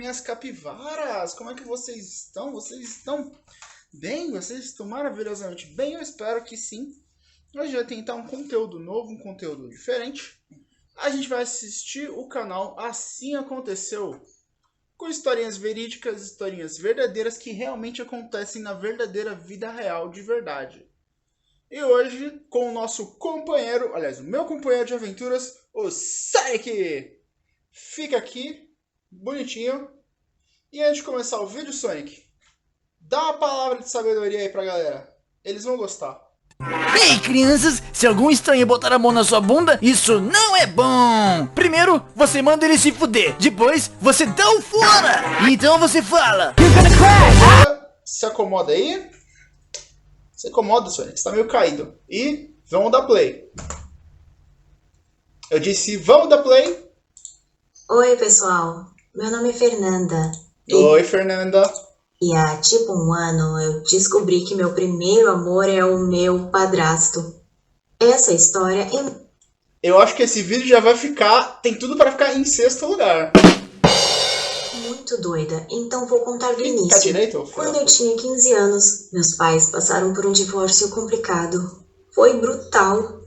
Minhas capivaras, como é que vocês estão? Vocês estão bem? Vocês estão maravilhosamente bem? Eu espero que sim. Hoje vai tentar um conteúdo novo, um conteúdo diferente. A gente vai assistir o canal Assim Aconteceu, com historinhas verídicas, historinhas verdadeiras que realmente acontecem na verdadeira vida real de verdade. E hoje, com o nosso companheiro, aliás, o meu companheiro de aventuras, o Sonic. Fica aqui, bonitinho. E antes de começar o vídeo, Sonic, dá uma palavra de sabedoria aí pra galera. Eles vão gostar. Ei, crianças, se algum estranho botar a mão na sua bunda, isso não é bom. Primeiro, você manda ele se fuder. Depois, você dá o fora. Então você fala: Se acomoda aí. Se acomoda, Sonic, você tá meio caído. E vamos dar play. Eu disse vamos dar play. Oi, pessoal. Meu nome é Fernanda. Oi, Fernanda. E há tipo um ano eu descobri que meu primeiro amor é o meu padrasto. Essa história é Eu acho que esse vídeo já vai ficar... Tem tudo pra ficar em sexto lugar. muito doida, então vou contar do Tá início. direito? Quando eu tinha 15 anos, meus pais passaram por um divórcio complicado. Foi brutal.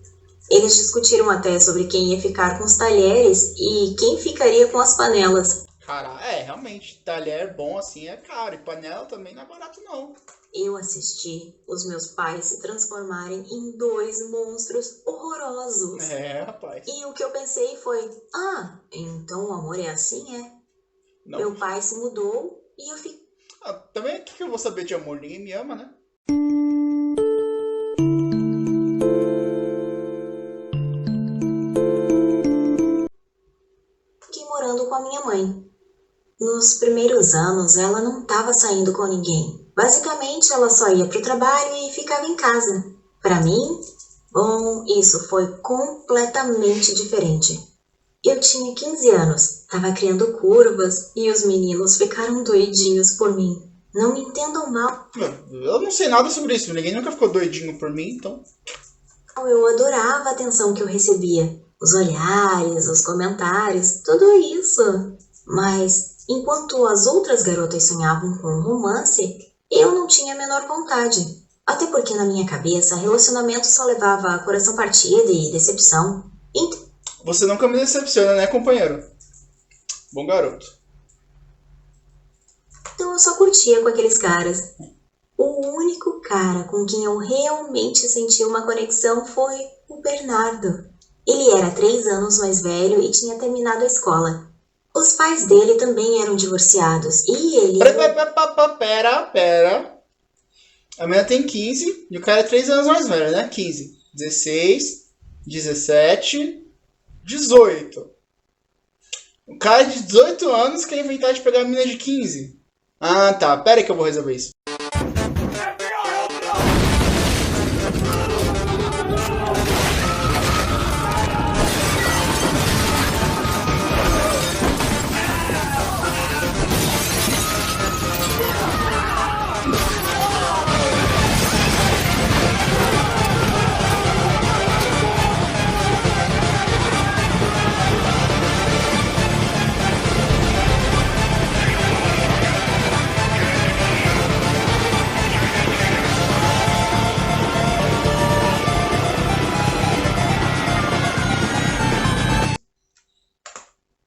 Eles discutiram até sobre quem ia ficar com os talheres e quem ficaria com as panelas. Cara, realmente, talher bom assim é caro. E panela também não é barato, não. Eu assisti os meus pais se transformarem em dois monstros horrorosos. Rapaz. E o que eu pensei foi, então o amor é assim, é? Não. Meu pai se mudou e eu fiquei Também o que eu vou saber de amor? Ninguém me ama, né? morando com a minha mãe. Nos primeiros anos, ela não estava saindo com ninguém. Basicamente, ela só ia para o trabalho e ficava em casa. Para mim, isso foi completamente diferente. Eu tinha 15 anos, estava criando curvas e os meninos ficaram doidinhos por mim. Não me entendam mal. Eu não sei nada sobre isso. Ninguém nunca ficou doidinho por mim, então... Eu adorava a atenção que eu recebia. Os olhares, os comentários, tudo isso. Mas, enquanto as outras garotas sonhavam com um romance, eu não tinha a menor vontade. Até porque na minha cabeça, relacionamento só levava a coração partido e decepção. Você nunca me decepciona, né, companheiro? Bom garoto. Então eu só curtia com aqueles caras. O único cara com quem eu realmente senti uma conexão foi o Bernardo. Ele era 3 anos mais velho e tinha terminado a escola. Os pais dele também eram divorciados e ele... Pera. A menina tem 15 e o cara é 3 anos mais velho, né? 15, 16, 17, 18. O cara de 18 anos quer inventar de pegar a menina de 15. Ah, tá. Pera aí que eu vou resolver isso.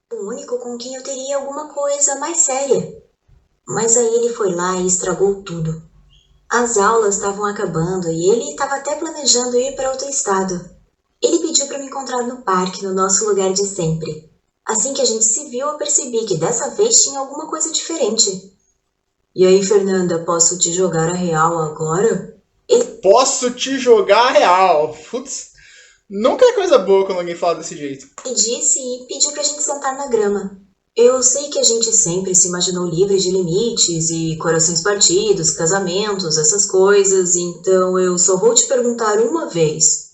O único com quem eu teria alguma coisa mais séria. Mas aí ele foi lá e estragou tudo. As aulas estavam acabando e ele estava até planejando ir para outro estado. Ele pediu para me encontrar no parque, no nosso lugar de sempre. Assim que a gente se viu, eu percebi que dessa vez tinha alguma coisa diferente. E aí, Fernanda, posso te jogar a real agora? Posso te jogar a real. Putz, nunca é coisa boa quando alguém fala desse jeito. Ele disse e pediu pra gente sentar na grama. Eu sei que a gente sempre se imaginou livre de limites e corações partidos, casamentos, essas coisas, então eu só vou te perguntar uma vez.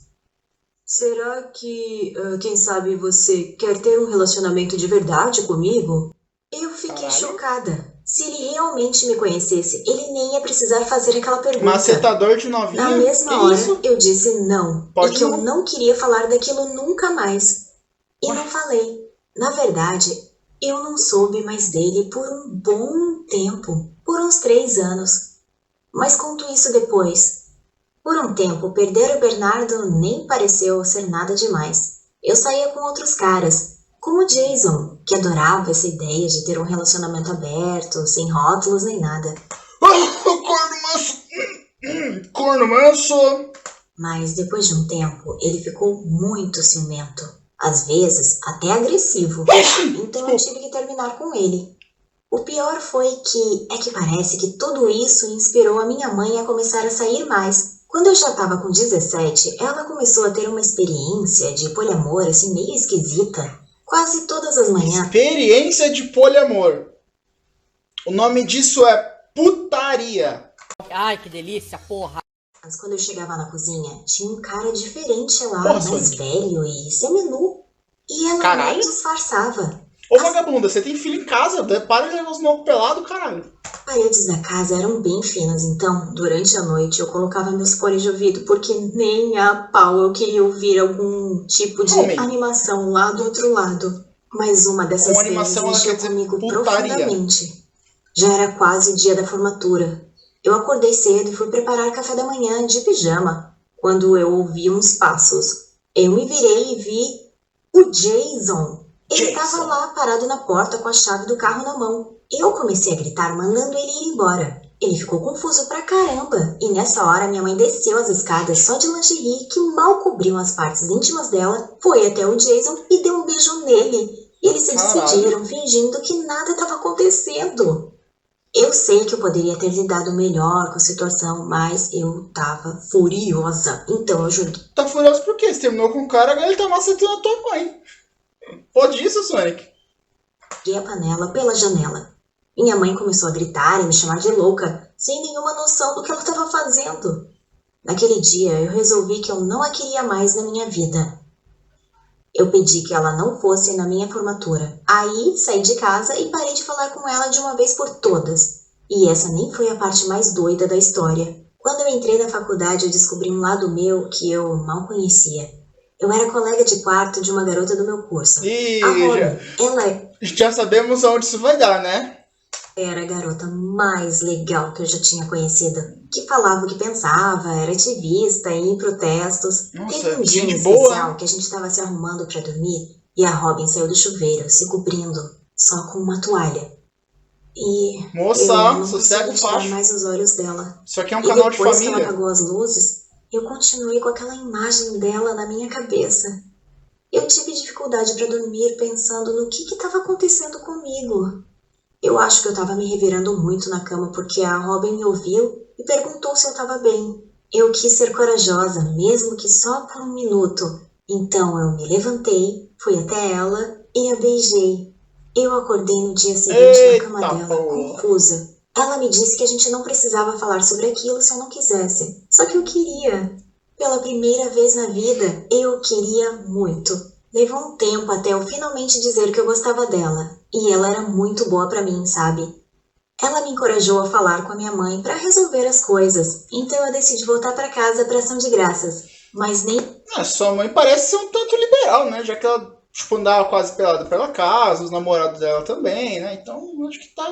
Será que, quem sabe, você quer ter um relacionamento de verdade comigo? Eu fiquei chocada. Se ele realmente me conhecesse, ele nem ia precisar fazer aquela pergunta. Macetador de novinha? Na mesma hora, eu disse não. Pode e que não? eu não queria falar daquilo nunca mais. E não falei. Na verdade, Eu não soube mais dele por um bom tempo, por uns 3 anos. Mas conto isso depois. Por um tempo, perder o Bernardo nem pareceu ser nada demais. Eu saía com outros caras, como o Jason, que adorava essa ideia de ter um relacionamento aberto, sem rótulos nem nada. Corno manso! Corno manso! Mas depois de um tempo, ele ficou muito ciumento. Às vezes, até agressivo. Então eu tive que terminar com ele. O pior foi que parece que tudo isso inspirou a minha mãe a começar a sair mais. Quando eu já estava com 17, ela começou a ter uma experiência de poliamor assim meio esquisita. Quase todas as manhãs. Experiência de poliamor. O nome disso é putaria. Ai, que delícia, porra. Mas quando eu chegava na cozinha, tinha um cara diferente lá, Nossa, mais velho e seminu. E ela Caralho. não disfarçava. Ô vagabunda, você tem filho em casa? Para de levar os novos pelados, caralho. As paredes da casa eram bem finas, então, durante a noite, eu colocava meus fones de ouvido, porque nem a pau eu queria ouvir algum tipo de Homem. animação lá do outro lado. Mas uma dessas Com cenas animação, ela mexeu quer dizer comigo putaria. profundamente. Já era quase o dia da formatura. Eu acordei cedo e fui preparar café da manhã de pijama, quando eu ouvi uns passos. Eu me virei e vi o Jason. Ele estava lá parado na porta com a chave do carro na mão. Eu comecei a gritar, mandando ele ir embora. Ele ficou confuso pra caramba. E nessa hora minha mãe desceu as escadas só de lingerie que mal cobriam as partes íntimas dela, foi até o Jason e deu um beijo nele. E eles se Caralho. despediram fingindo que nada estava acontecendo. Eu sei que eu poderia ter lidado melhor com a situação, mas eu tava furiosa. Então eu jurei Tá furioso por quê? Você terminou com o cara, agora ele tá macetando a tua mãe. Pode isso, Sonic? a panela pela janela. Minha mãe começou a gritar e me chamar de louca, sem nenhuma noção do que ela estava fazendo. Naquele dia, eu resolvi que eu não a queria mais na minha vida. Eu pedi que ela não fosse na minha formatura. Aí, saí de casa e parei de falar com ela de uma vez por todas. E essa nem foi a parte mais doida da história. Quando eu entrei na faculdade, eu descobri um lado meu que eu mal conhecia. Eu era colega de quarto de uma garota do meu curso. Ih, A Robin, ela já sabemos aonde isso vai dar, né? era a garota mais legal que eu já tinha conhecido. Que falava o que pensava, era ativista, ia em protestos. Nossa, Teve um dia gente em boa. especial que a gente estava se arrumando para dormir e a Robin saiu do chuveiro, se cobrindo, só com uma toalha. E Moça, eu não sossega consegui o tirar facho. mais os olhos dela. Isso aqui é um E canal de depois que ela família. apagou as luzes, eu continuei com aquela imagem dela na minha cabeça. Eu tive dificuldade para dormir pensando no que estava acontecendo comigo. Eu acho que eu estava me revirando muito na cama porque a Robin me ouviu e perguntou se eu estava bem. Eu quis ser corajosa, mesmo que só por um minuto. Então eu me levantei, fui até ela e a beijei. Eu acordei no dia seguinte na cama Eita, dela, porra. confusa. Ela me disse que a gente não precisava falar sobre aquilo se eu não quisesse. Só que eu queria. Pela primeira vez na vida, eu queria muito. Levou um tempo até eu finalmente dizer que eu gostava dela. E ela era muito boa pra mim, sabe? Ela me encorajou a falar com a minha mãe pra resolver as coisas. Então eu decidi voltar pra casa pra ação de graças. Mas nem Ah, sua mãe parece ser um tanto liberal, né? Já que ela, tipo, andava quase pelada pela casa, os namorados dela também, né? Então, acho que tá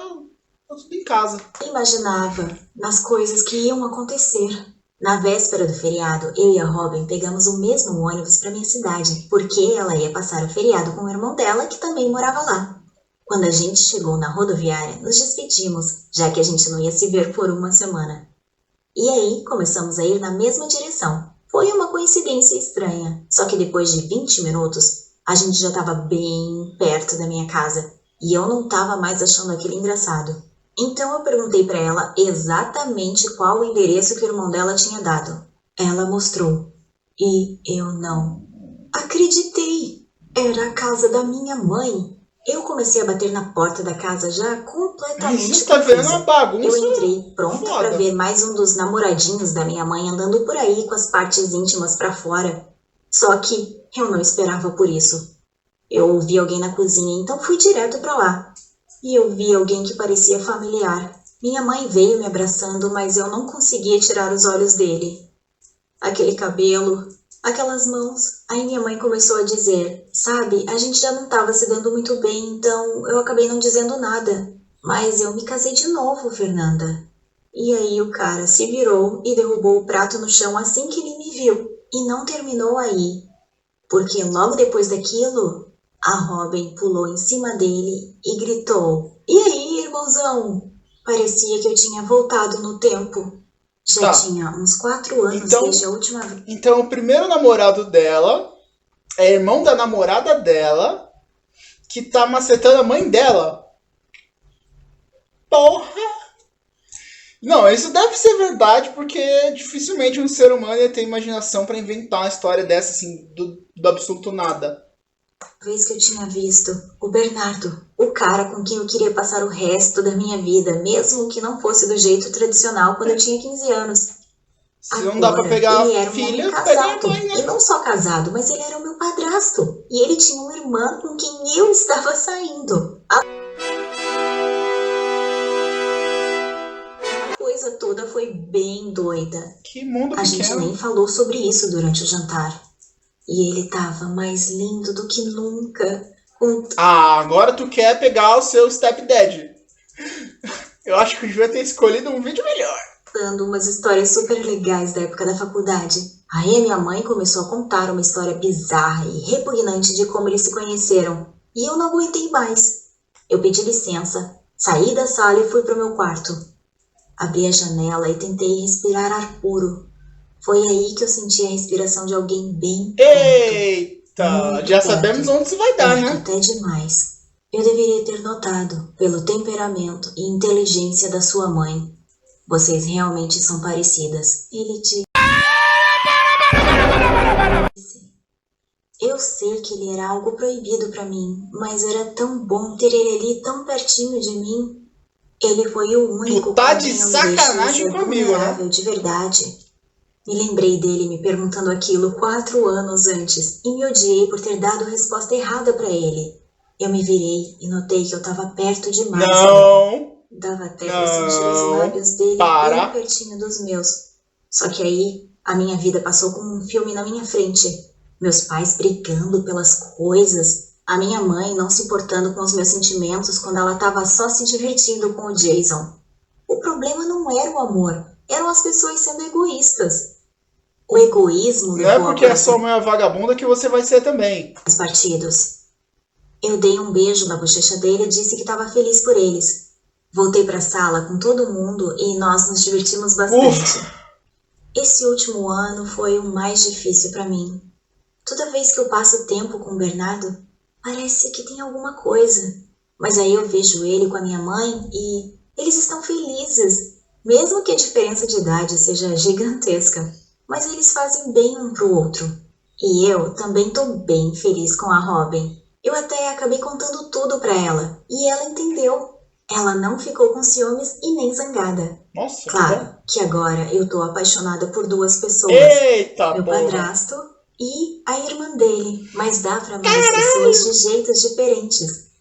tudo em casa. imaginava nas coisas que iam acontecer. Na véspera do feriado, eu e a Robin pegamos o mesmo ônibus para minha cidade, porque ela ia passar o feriado com o irmão dela, que também morava lá. Quando a gente chegou na rodoviária, nos despedimos, já que a gente não ia se ver por uma semana. E aí, começamos a ir na mesma direção. Foi uma coincidência estranha, só que depois de 20 minutos, a gente já estava bem perto da minha casa, e eu não estava mais achando aquilo engraçado. Então eu perguntei para ela exatamente qual o endereço que o irmão dela tinha dado. Ela mostrou. E eu não acreditei. Era a casa da minha mãe. Eu comecei a bater na porta da casa já completamente Você tá vendo confusa. uma bagunça? Eu entrei pronta foda. para ver mais um dos namoradinhos da minha mãe andando por aí com as partes íntimas para fora. Só que eu não esperava por isso. Eu ouvi alguém na cozinha, então fui direto para lá. E eu vi alguém que parecia familiar. Minha mãe veio me abraçando, mas eu não conseguia tirar os olhos dele. Aquele cabelo, aquelas mãos. Aí minha mãe começou a dizer, sabe, a gente já não estava se dando muito bem, então eu acabei não dizendo nada. Mas eu me casei de novo, Fernanda. E aí o cara se virou e derrubou o prato no chão assim que ele me viu. E não terminou aí, porque logo depois daquilo, a Robin pulou em cima dele e gritou, e aí, irmãozão? Parecia que eu tinha voltado no tempo. Já Tá. tinha uns 4 anos Então- desde a última vez. Então, o primeiro namorado dela é irmão da namorada dela que tá macetando a mãe dela. Porra! Não, isso deve ser verdade, porque dificilmente um ser humano ia ter imaginação pra inventar uma história dessa, assim, do absoluto nada. Vez que eu tinha visto o Bernardo, o cara com quem eu queria passar o resto da minha vida, mesmo que não fosse do jeito tradicional quando eu tinha 15 anos. Se não dá pra pegar ele era a um filha, homem pega a casado. mãe, né? E não só casado, mas ele era o meu padrasto. E ele tinha uma irmã com quem eu estava saindo. A coisa toda foi bem doida. Que mundo A gente pequeno. nem falou sobre isso durante o jantar. E ele tava mais lindo do que nunca. Com Ah, agora tu quer pegar o seu stepdad. Eu acho que eu devia ter escolhido um vídeo melhor. contando umas histórias super legais da época da faculdade. Aí a minha mãe começou a contar uma história bizarra e repugnante de como eles se conheceram. E eu não aguentei mais. Eu pedi licença, saí da sala e fui pro meu quarto. Abri a janela e tentei respirar ar puro. Foi aí que eu senti a respiração de alguém bem perto. Eita, Muito já perto. sabemos onde isso vai dar, Perto né? até demais. Eu deveria ter notado, pelo temperamento e inteligência da sua mãe. Vocês realmente são parecidas. Ele disse. Eu sei que ele era algo proibido pra mim, mas era tão bom ter ele ali tão pertinho de mim. Ele foi o único tá com de quem eu me sacanagem deixei ser comigo, né? vulnerável de verdade. Me lembrei dele me perguntando aquilo 4 anos antes e me odiei por ter dado a resposta errada pra ele. Eu me virei e notei que eu tava perto demais. Não, Dava até pra sentir os não, lábios dele para. bem pertinho dos meus. Só que aí, a minha vida passou como um filme na minha frente. Meus pais brigando pelas coisas. A minha mãe não se importando com os meus sentimentos quando ela estava só se divertindo com o Jason. O problema não era o amor, eram as pessoas sendo egoístas. O egoísmo Não é levou porque a a sua mãe é vagabunda que você vai ser também. os partidos. Eu dei um beijo na bochecha dele e disse que estava feliz por eles. Voltei para a sala com todo mundo e nós nos divertimos bastante. Esse último ano foi o mais difícil para mim. Toda vez que eu passo tempo com o Bernardo, parece que tem alguma coisa. Mas aí eu vejo ele com a minha mãe e eles estão felizes, mesmo que a diferença de idade seja gigantesca. Mas eles fazem bem um pro outro. E eu também tô bem feliz com a Robin. Eu até acabei contando tudo pra ela e ela entendeu. Ela não ficou com ciúmes e nem zangada. Nossa, Claro que agora eu tô apaixonada por 2 pessoas. Eita, Meu porra. padrasto e a irmã dele. Mas dá pra amar as pessoas de jeitos diferentes.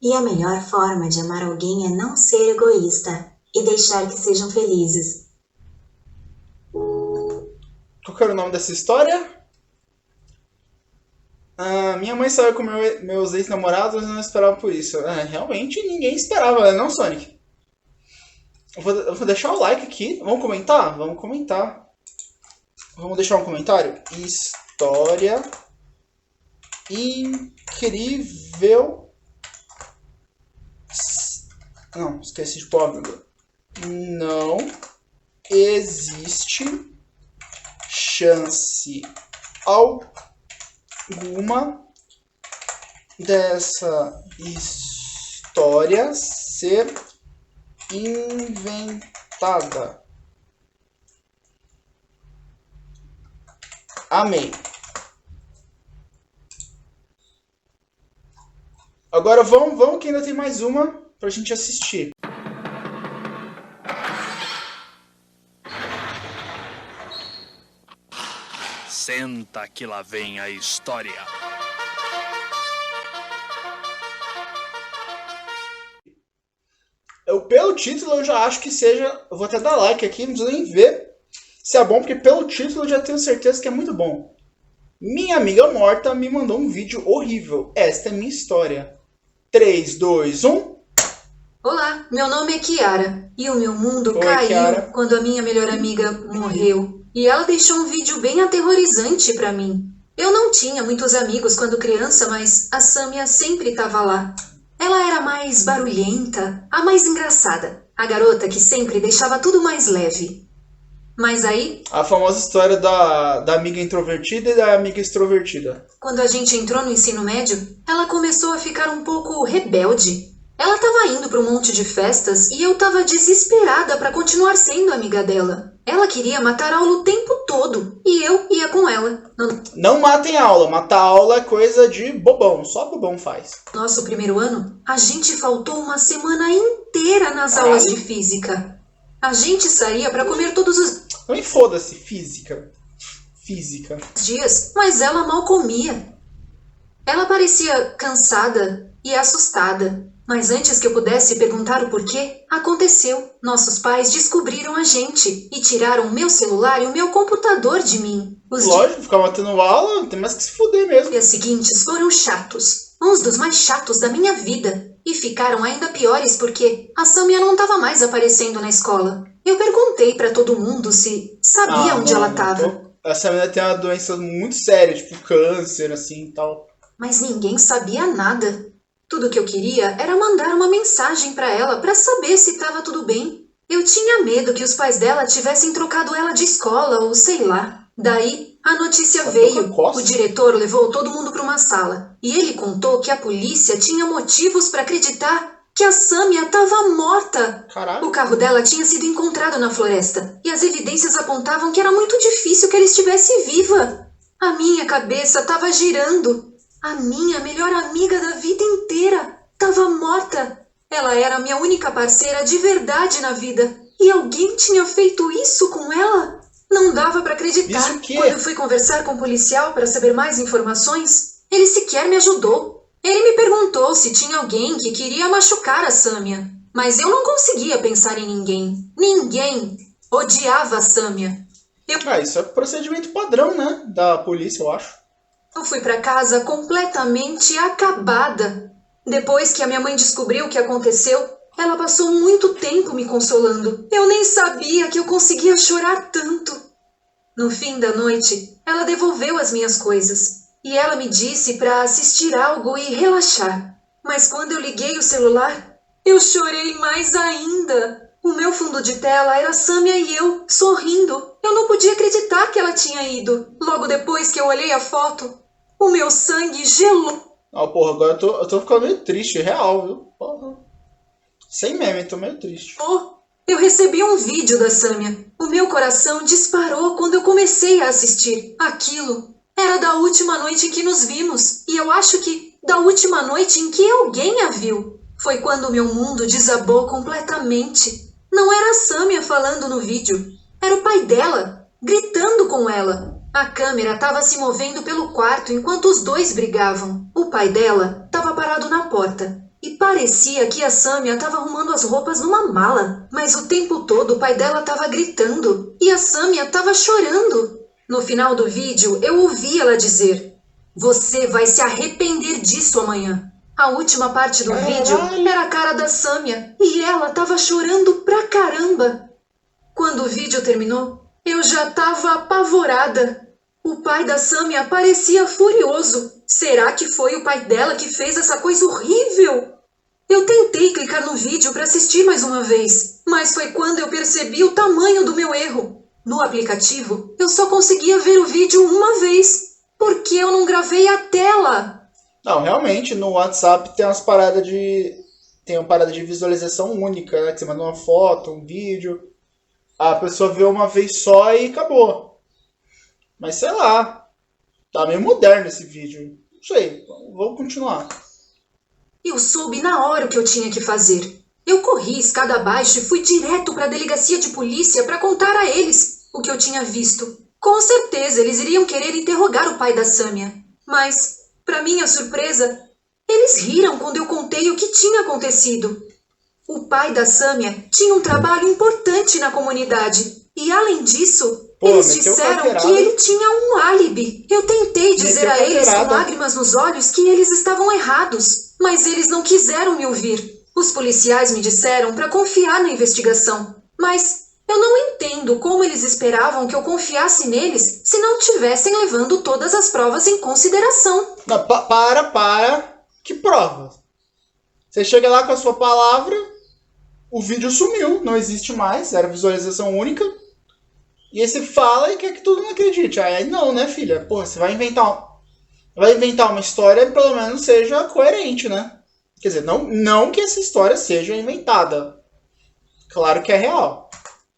E a melhor forma de amar alguém é não ser egoísta e deixar que sejam felizes. Qual que era o nome dessa história? Minha mãe saiu com meus ex-namorados e não esperava por isso. Realmente ninguém esperava, né? Não, Sonic? Eu vou deixar o like aqui. Vamos comentar? Vamos comentar. Vamos deixar um comentário? História incrível. Não, esqueci de pôr. Não existe chance alguma dessa história ser inventada. Amei. Agora vamos que ainda tem mais uma pra gente assistir. Senta que lá vem a história. Pelo título eu já acho que seja... Eu vou até dar like aqui, não preciso nem ver se é bom, porque pelo título eu já tenho certeza que é muito bom. Minha amiga morta me mandou um vídeo horrível. Esta é minha história. 3, 2, 1. Olá, meu nome é Kiara e o meu mundo Oi, caiu Kiara. quando a minha melhor amiga morreu. E ela deixou um vídeo bem aterrorizante pra mim. Eu não tinha muitos amigos quando criança, mas a Samia sempre estava lá. Ela era a mais barulhenta, a mais engraçada, a garota que sempre deixava tudo mais leve. Mas aí, A famosa história da amiga introvertida e da amiga extrovertida. quando a gente entrou no ensino médio, ela começou a ficar um pouco rebelde. Ela estava indo para um monte de festas e eu estava desesperada para continuar sendo amiga dela. Ela queria matar aula o tempo todo e eu ia com ela. No Não matem aula. Matar aula é coisa de bobão. Só bobão faz. nosso primeiro ano, a gente faltou uma semana inteira nas Caralho. aulas de física. A gente saía para comer todos os Também foda-se. Física. dias, mas ela mal comia. Ela parecia cansada e assustada. Mas antes que eu pudesse perguntar o porquê, aconteceu. Nossos pais descobriram a gente e tiraram o meu celular e o meu computador de mim. Os Lógico, ficar matando aula, não tem mais que se fuder mesmo. dias seguintes foram chatos, uns dos mais chatos da minha vida. E ficaram ainda piores porque a Samia não estava mais aparecendo na escola. Eu perguntei para todo mundo se sabia onde ela estava. Essa menina tem uma doença muito séria, tipo câncer, assim e tal. Mas ninguém sabia nada. Tudo que eu queria era mandar uma mensagem para ela para saber se estava tudo bem. Eu tinha medo que os pais dela tivessem trocado ela de escola ou sei lá. Daí, a notícia veio. O diretor levou todo mundo para uma sala e ele contou que a polícia tinha motivos para acreditar que a Samia estava morta. Caralho. O carro dela tinha sido encontrado na floresta e as evidências apontavam que era muito difícil que ela estivesse viva. A minha cabeça estava girando. A minha melhor amiga da vida inteira estava morta. Ela era a minha única parceira de verdade na vida. E alguém tinha feito isso com ela? Não dava para acreditar. Isso o quê? Quando eu fui conversar com o policial para saber mais informações, ele sequer me ajudou. Ele me perguntou se tinha alguém que queria machucar a Samia. Mas eu não conseguia pensar em ninguém. Ninguém odiava a Samia. Isso é procedimento padrão, né? Da polícia, eu acho. Eu fui para casa completamente acabada. Depois que a minha mãe descobriu o que aconteceu, ela passou muito tempo me consolando. Eu nem sabia que eu conseguia chorar tanto. No fim da noite, ela devolveu as minhas coisas. E ela me disse para assistir algo e relaxar. Mas quando eu liguei o celular, eu chorei mais ainda. O meu fundo de tela era Samia e eu, sorrindo. Eu não podia acreditar que ela tinha ido. Logo depois que eu olhei a foto, o meu sangue gelou. Porra, agora eu tô ficando meio triste, real, viu? Porra. Sem meme, tô meio triste. Eu recebi um vídeo da Samia. O meu coração disparou quando eu comecei a assistir. Aquilo era da última noite em que nos vimos. E eu acho que da última noite em que alguém a viu. Foi quando o meu mundo desabou completamente. Não era a Samia falando no vídeo. Era o pai dela, gritando com ela. A câmera estava se movendo pelo quarto enquanto os dois brigavam. O pai dela estava parado na porta. E parecia que a Samia estava arrumando as roupas numa mala. Mas o tempo todo o pai dela estava gritando. E a Samia estava chorando. No final do vídeo, eu ouvi ela dizer: "Você vai se arrepender disso amanhã." A última parte do vídeo era a cara da Samia. E ela estava chorando pra caramba. Quando o vídeo terminou, eu já estava apavorada. O pai da Samia parecia furioso. Será que foi o pai dela que fez essa coisa horrível? Eu tentei clicar no vídeo para assistir mais uma vez, mas foi quando eu percebi o tamanho do meu erro. No aplicativo, eu só conseguia ver o vídeo uma vez, porque eu não gravei a tela. Não, realmente, no WhatsApp tem umas paradas de... Tem uma parada de visualização única, né? Que você manda uma foto, um vídeo... A pessoa vê uma vez só e acabou. Mas sei lá. Tá meio moderno esse vídeo. Não sei, vamos continuar. Eu soube na hora o que eu tinha que fazer. Eu corri escada abaixo e fui direto para a delegacia de polícia para contar a eles o que eu tinha visto. Com certeza eles iriam querer interrogar o pai da Samia. Mas, para minha surpresa, eles riram quando eu contei o que tinha acontecido. O pai da Samia tinha um trabalho importante na comunidade. E, além disso, Pô, Eles meteu disseram carteirada. que ele tinha um álibi. Eu tentei dizer Meteu a eles com carteirada. lágrimas nos olhos que eles estavam errados, mas eles não quiseram me ouvir. Os policiais me disseram para confiar na investigação, mas eu não entendo como eles esperavam que eu confiasse neles se não tivessem levando todas as provas em consideração. Não, para. Que prova? Você chega lá com a sua palavra, o vídeo sumiu, não existe mais, era visualização única. E aí você fala e quer que todo mundo acredite. Aí não, né, filha? Porra, você vai inventar uma história que pelo menos seja coerente, né? Quer dizer, não que essa história seja inventada. Claro que é real.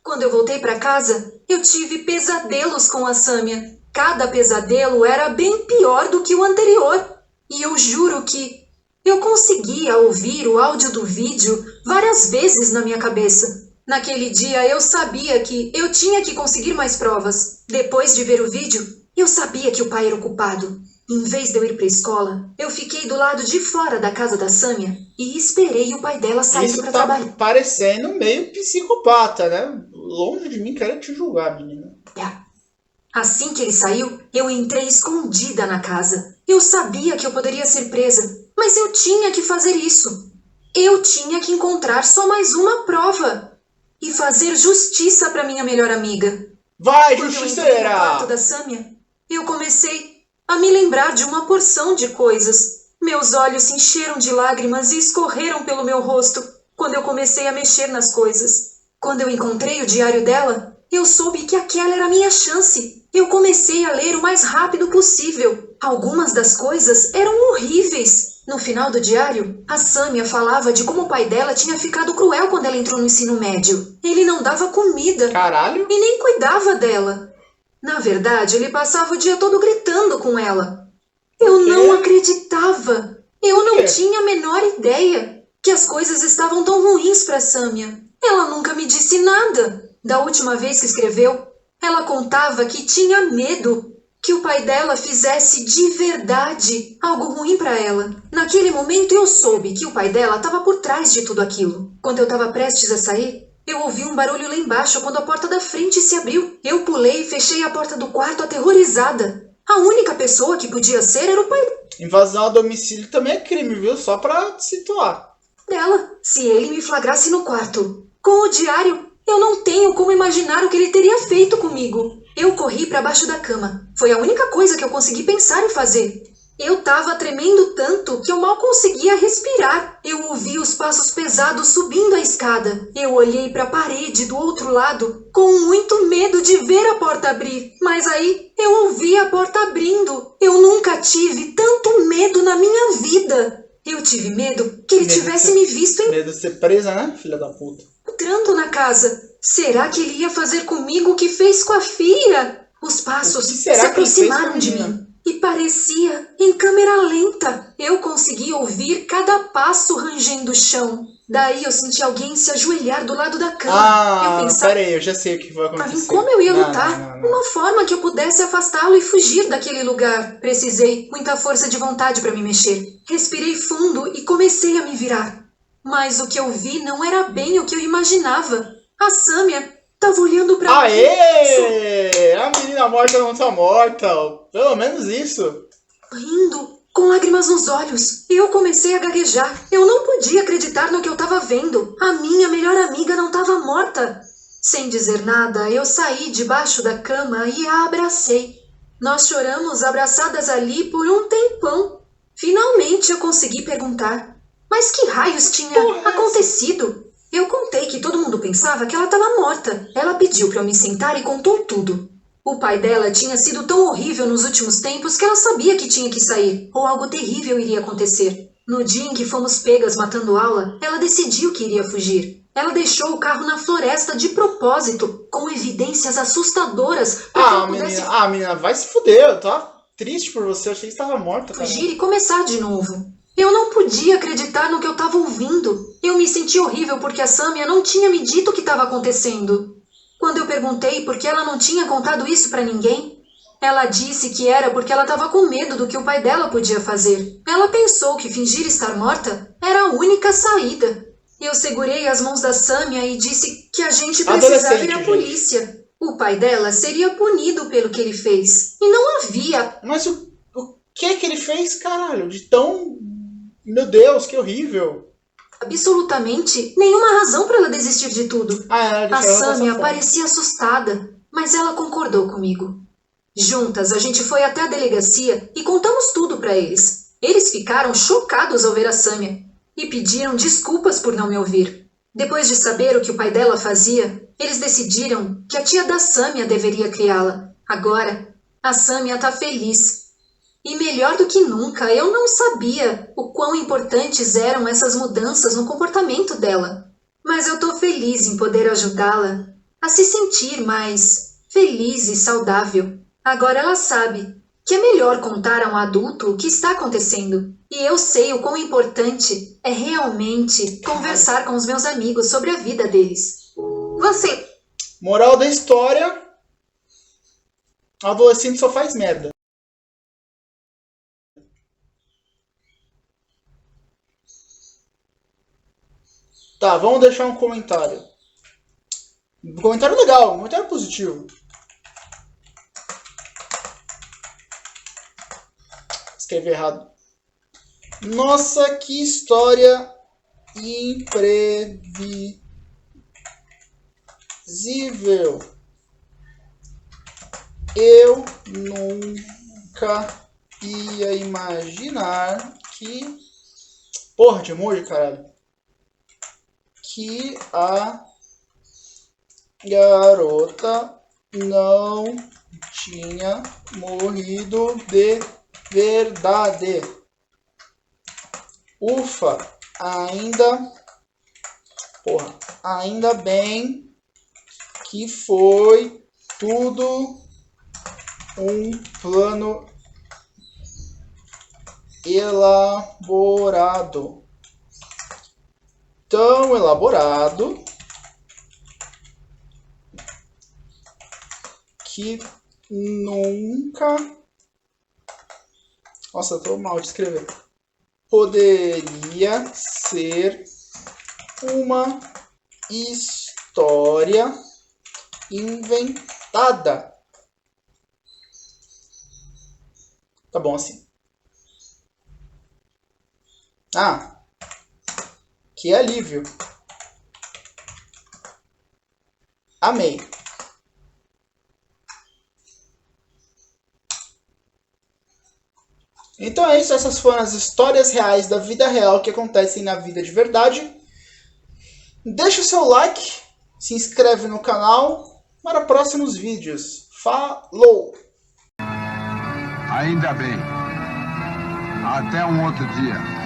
Quando eu voltei para casa, eu tive pesadelos com a Sâmia. Cada pesadelo era bem pior do que o anterior. E eu juro que eu conseguia ouvir o áudio do vídeo várias vezes na minha cabeça. Naquele dia eu sabia que eu tinha que conseguir mais provas. Depois de ver o vídeo, eu sabia que o pai era o culpado. Em vez de eu ir para a escola, eu fiquei do lado de fora da casa da Sâmia e esperei o pai dela sair Isso para tá trabalhar. parecendo meio psicopata, né? Longe de mim, quero te julgar, menina. Assim que ele saiu, eu entrei escondida na casa. Eu sabia que eu poderia ser presa, mas eu tinha que fazer isso. Eu tinha que encontrar só mais uma prova e fazer justiça para minha melhor amiga. Vai, Quando eu entrei no quarto justiceira! da Sâmia, eu comecei a me lembrar de uma porção de coisas. Meus olhos se encheram de lágrimas e escorreram pelo meu rosto quando eu comecei a mexer nas coisas. Quando eu encontrei o diário dela, eu soube que aquela era a minha chance. Eu comecei a ler o mais rápido possível. Algumas das coisas eram horríveis. No final do diário, a Sâmia falava de como o pai dela tinha ficado cruel quando ela entrou no ensino médio. Ele não dava comida Caralho! e nem cuidava dela. Na verdade, ele passava o dia todo gritando com ela. Eu não acreditava. Eu não tinha a menor ideia que as coisas estavam tão ruins para Sâmia. Ela nunca me disse nada. Da última vez que escreveu, ela contava que tinha medo que o pai dela fizesse de verdade algo ruim para ela. Naquele momento eu soube que o pai dela estava por trás de tudo aquilo. Quando eu estava prestes a sair, eu ouvi um barulho lá embaixo quando a porta da frente se abriu. Eu pulei e fechei a porta do quarto aterrorizada. A única pessoa que podia ser era o pai Invasão a domicílio também é crime, viu? Só pra te situar. dela. Se ele me flagrasse no quarto com o diário, eu não tenho como imaginar o que ele teria feito comigo. Eu corri para baixo da cama. Foi a única coisa que eu consegui pensar em fazer. Eu estava tremendo tanto que eu mal conseguia respirar. Eu ouvi os passos pesados subindo a escada. Eu olhei para a parede do outro lado com muito medo de ver a porta abrir. Mas aí eu ouvi a porta abrindo. Eu nunca tive tanto medo na minha vida. Eu tive medo que ele tivesse me visto Medo de ser presa, né, filha da puta? entrando na casa. Será que ele ia fazer comigo o que fez com a filha? Os passos O que se será que ele fez com a aproximaram de menina? mim e parecia em câmera lenta. Eu conseguia ouvir cada passo rangendo o chão. Daí eu senti alguém se ajoelhar do lado da cama. Ah, eu pensava peraí, eu já sei o que vai em acontecer. como eu ia Não, lutar. não. Uma forma que eu pudesse afastá-lo e fugir daquele lugar. Precisei muita força de vontade para me mexer. Respirei fundo e comecei a me virar. Mas o que eu vi não era bem o que eu imaginava. A Sâmia estava olhando para mim. Aê! A menina morta não tá morta. Pelo menos isso. Rindo, com lágrimas nos olhos. Eu comecei a gaguejar. Eu não podia acreditar no que eu estava vendo. A minha melhor amiga não estava morta. Sem dizer nada, eu saí debaixo da cama e a abracei. Nós choramos abraçadas ali por um tempão. Finalmente eu consegui perguntar: mas que raios tinha acontecido? Eu contei que todo mundo pensava que ela estava morta. Ela pediu para eu me sentar e contou tudo. O pai dela tinha sido tão horrível nos últimos tempos que ela sabia que tinha que sair, ou algo terrível iria acontecer. No dia em que fomos pegas matando aula, ela decidiu que iria fugir. Ela deixou o carro na floresta de propósito, com evidências assustadoras para que ela pudesse Menina, vai se fuder. Eu tava triste por você. Eu achei que você tava morta, cara. fugir e começar de novo. Eu não podia acreditar no que eu estava ouvindo. Eu me senti horrível porque a Sâmia não tinha me dito o que estava acontecendo. Quando eu perguntei por que ela não tinha contado isso para ninguém, ela disse que era porque ela estava com medo do que o pai dela podia fazer. Ela pensou que fingir estar morta era a única saída. Eu segurei as mãos da Sâmia e disse que a gente precisava ir à Adolescente, polícia. O pai dela seria punido pelo que ele fez. E não havia... Mas o que ele fez, caralho? De tão... Meu Deus, que horrível. absolutamente nenhuma razão para ela desistir de tudo. A Samia parecia assustada, mas ela concordou comigo. Juntas, a gente foi até a delegacia e contamos tudo para eles. Eles ficaram chocados ao ver a Samia e pediram desculpas por não me ouvir. Depois de saber o que o pai dela fazia, eles decidiram que a tia da Samia deveria criá-la. Agora, a Samia está feliz. E melhor do que nunca, eu não sabia o quão importantes eram essas mudanças no comportamento dela. Mas eu tô feliz em poder ajudá-la a se sentir mais feliz e saudável. Agora ela sabe que é melhor contar a um adulto o que está acontecendo. E eu sei o quão importante é realmente conversar com os meus amigos sobre a vida deles. Você... Moral da história: adolescente só faz merda. Tá, vamos deixar um comentário. Um comentário legal, um comentário positivo. Escrevi errado. Nossa, que história imprevisível. Eu nunca ia imaginar que... Porra de emoji, caralho. Que a garota não tinha morrido de verdade. Ufa, ainda bem que foi tudo um plano elaborado. Tão elaborado que nunca... Nossa, eu tô mal de escrever. Poderia ser uma história inventada. Tá bom assim. Ah, que alívio. Amei. Então é isso, essas foram as histórias reais da vida real que acontecem na vida de verdade. Deixa o seu like, se inscreve no canal para próximos vídeos. Falou! Ainda bem. Até um outro dia.